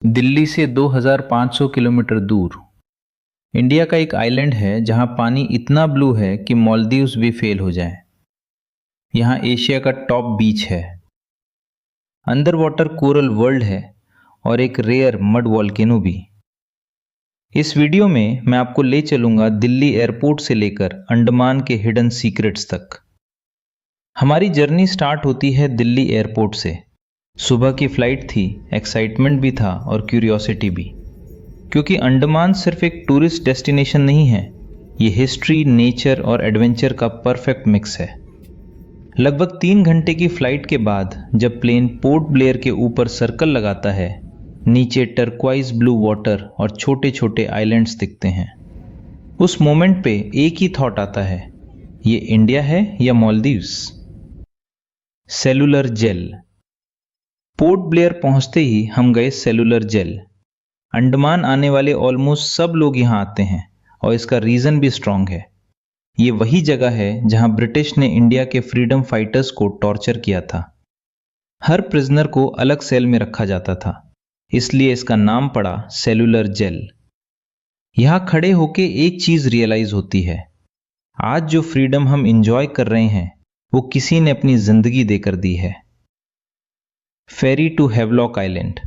दिल्ली से 2500 किलोमीटर दूर इंडिया का एक आइलैंड है जहां पानी इतना ब्लू है कि मालदीव्स भी फेल हो जाए। यहाँ एशिया का टॉप बीच है, अंडर वाटर कोरल वर्ल्ड है और एक रेयर मड वॉल्केनो भी। इस वीडियो में मैं आपको ले चलूंगा दिल्ली एयरपोर्ट से लेकर अंडमान के हिडन सीक्रेट्स तक। हमारी जर्नी स्टार्ट होती है दिल्ली एयरपोर्ट से। सुबह की फ्लाइट थी, एक्साइटमेंट भी था और क्यूरियोसिटी भी, क्योंकि अंडमान सिर्फ एक टूरिस्ट डेस्टिनेशन नहीं है, ये हिस्ट्री, नेचर और एडवेंचर का परफेक्ट मिक्स है। लगभग 3 घंटे की फ्लाइट के बाद जब प्लेन पोर्ट ब्लेयर के ऊपर सर्कल लगाता है, नीचे टर्क्वाइज ब्लू वाटर और छोटे छोटे आइलैंड्स दिखते हैं। उस मोमेंट पे एक ही थॉट आता है, ये इंडिया है या मालदीव्स। Cellular jail. पोर्ट ब्लेयर पहुंचते ही हम गए सेलुलर जेल। अंडमान आने वाले ऑलमोस्ट सब लोग यहां आते हैं और इसका रीजन भी स्ट्रांग है। ये वही जगह है जहां ब्रिटिश ने इंडिया के फ्रीडम फाइटर्स को टॉर्चर किया था। हर प्रिजनर को अलग सेल में रखा जाता था, इसलिए इसका नाम पड़ा सेलुलर जेल। यहां खड़े होके एक चीज रियलाइज होती है, आज जो फ्रीडम हम इंजॉय कर रहे हैं वो किसी ने अपनी जिंदगी देकर दी है। Ferry to Havelock Island.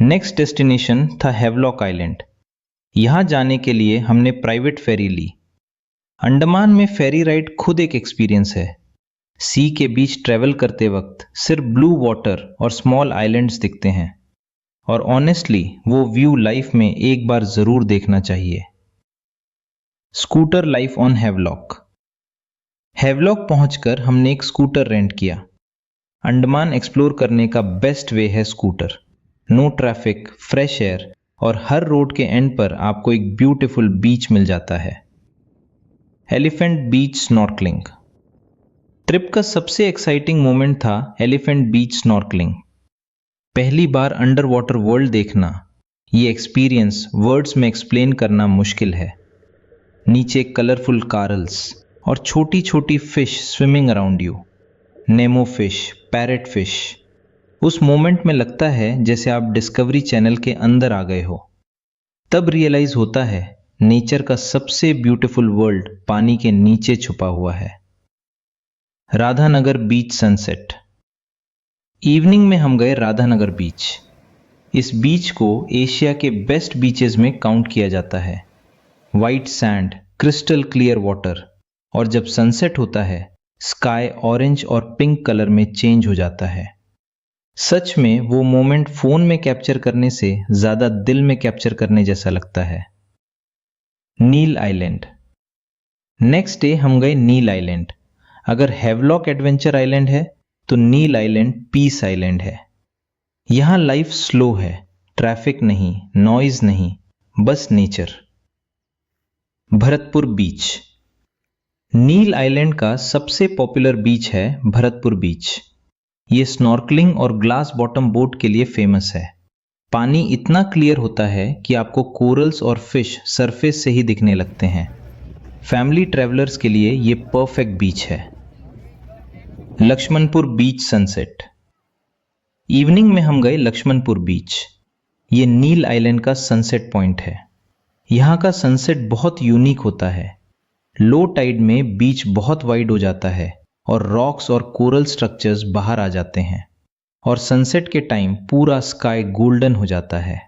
Next destination था हैवलॉक आइलैंड। यहां जाने के लिए हमने प्राइवेट फेरी ली। अंडमान में फेरी राइड खुद एक एक्सपीरियंस है। सी के बीच ट्रेवल करते वक्त सिर्फ ब्लू वाटर और स्मॉल आइलैंड्स दिखते हैं, और ऑनेस्टली वो व्यू लाइफ में एक बार जरूर देखना चाहिए। Scooter life on Havelock. Havelock पहुंचकर हमने एक स्कूटर रेंट किया। अंडमान एक्सप्लोर करने का बेस्ट वे है scooter. No traffic, fresh air और हर रोड के एंड पर आपको एक ब्यूटीफुल बीच मिल जाता है। एलिफेंट बीच स्नॉर्कलिंग। ट्रिप का सबसे एक्साइटिंग मोमेंट था एलिफेंट बीच स्नॉर्कलिंग। पहली बार अंडर वाटर वर्ल्ड देखना, ये एक्सपीरियंस वर्ड्स में एक्सप्लेन करना मुश्किल है। नीचे कलरफुल कार्ल्स और छोटी छोटी fish swimming around you. Nemo fish, parrot fish. उस मोमेंट में लगता है जैसे आप डिस्कवरी चैनल के अंदर आ गए हो। तब रियलाइज होता है नेचर का सबसे ब्यूटीफुल वर्ल्ड पानी के नीचे छुपा हुआ है। राधानगर बीच सनसेट। इवनिंग में हम गए राधानगर बीच। इस बीच को एशिया के बेस्ट बीचेस में काउंट किया जाता है। White sand, crystal clear water, और जब सनसेट होता है स्काई ऑरेंज और पिंक कलर में चेंज हो जाता है। सच में वो मोमेंट फोन में कैप्चर करने से ज्यादा दिल में कैप्चर करने जैसा लगता है। नील आइलैंड। नेक्स्ट डे हम गए नील आइलैंड। अगर हैवलॉक एडवेंचर आइलैंड है तो नील आइलैंड पीस आइलैंड है। यहां लाइफ स्लो है, ट्रैफिक नहीं, नॉइज नहीं, बस नेचर। भरतपुर बीच। नील आइलैंड का सबसे पॉपुलर बीच है भरतपुर बीच। ये स्नॉर्कलिंग और ग्लास बॉटम बोट के लिए फेमस है। पानी इतना क्लियर होता है कि आपको कोरल्स और फिश सरफेस से ही दिखने लगते हैं। फैमिली ट्रैवलर्स के लिए ये परफेक्ट बीच है। लक्ष्मणपुर बीच सनसेट। इवनिंग में हम गए लक्ष्मणपुर बीच। ये नील आइलैंड का सनसेट पॉइंट है। यहाँ का सनसेट बहुत यूनिक होता है। लो टाइड में बीच बहुत वाइड हो जाता है और रॉक्स और कोरल स्ट्रक्चर्स बाहर आ जाते हैं, और सनसेट के टाइम पूरा स्काई गोल्डन हो जाता है।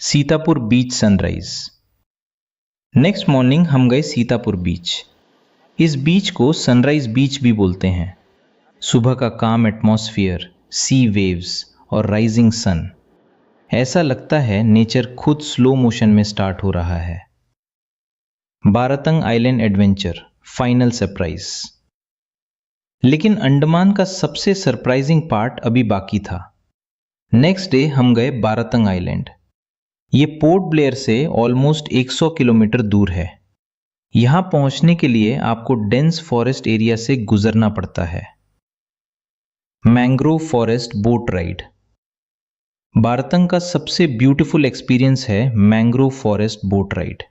सीतापुर बीच सनराइज। नेक्स्ट मॉर्निंग हम गए सीतापुर बीच। इस बीच को सनराइज बीच भी बोलते हैं। सुबह का काम एटमॉस्फेयर, सी वेव्स और राइजिंग सन, ऐसा लगता है नेचर खुद स्लो मोशन में स्टार्ट हो रहा है। Baratang island adventure final surprise. लेकिन अंडमान का सबसे सरप्राइजिंग पार्ट अभी बाकी था। नेक्स्ट डे हम गए बारातंग आइलैंड। ये पोर्ट ब्लेयर से ऑलमोस्ट 100 किलोमीटर दूर है। यहां पहुंचने के लिए आपको डेंस फॉरेस्ट एरिया से गुजरना पड़ता है। Mangrove forest boat ride. Baratang का सबसे ब्यूटीफुल एक्सपीरियंस है mangrove forest boat ride.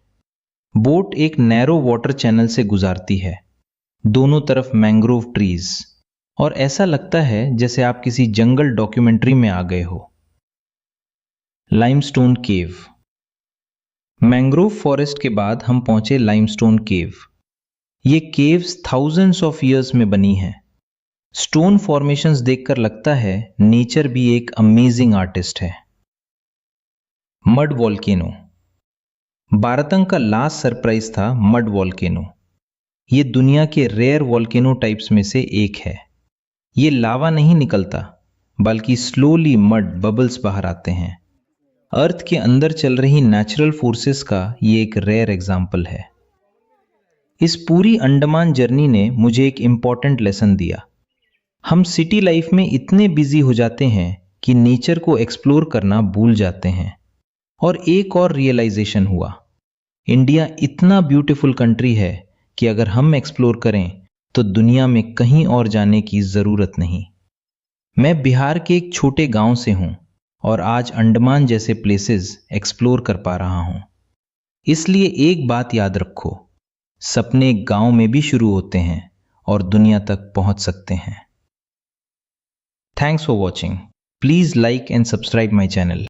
Boat एक नैरो वाटर चैनल से गुजारती है, दोनों तरफ मैंग्रोव ट्रीज, और ऐसा लगता है जैसे आप किसी जंगल डॉक्यूमेंट्री में आ गए हो। लाइमस्टोन केव। मैंग्रोव फॉरेस्ट के बाद हम पहुंचे लाइमस्टोन केव। ये केव्स थाउजेंड्स ऑफ ईयर्स में बनी है। स्टोन फॉर्मेशंस देखकर लगता है नेचर भी एक अमेजिंग आर्टिस्ट है। Mud volcano. बारातंग का लास्ट सरप्राइज था मड वॉल्केनो। ये दुनिया के रेयर वॉल्केनो टाइप्स में से एक है। ये लावा नहीं निकलता, बल्कि स्लोली मड बबल्स बाहर आते हैं। अर्थ के अंदर चल रही नेचुरल फोर्सेस का ये एक रेयर एग्जाम्पल है। इस पूरी अंडमान जर्नी ने मुझे एक इंपॉर्टेंट लेसन दिया। हम सिटी लाइफ में इतने बिजी हो जाते हैं कि नेचर को एक्सप्लोर करना भूल जाते हैं। और एक और रियलाइजेशन हुआ, इंडिया इतना ब्यूटीफुल कंट्री है कि अगर हम एक्सप्लोर करें तो दुनिया में कहीं और जाने की जरूरत नहीं। मैं बिहार के एक छोटे गांव से हूं और आज अंडमान जैसे प्लेसेस एक्सप्लोर कर पा रहा हूं। इसलिए एक बात याद रखो, सपने गांव में भी शुरू होते हैं और दुनिया तक पहुंच सकते हैं। Thanks for watching. Please like and subscribe my channel.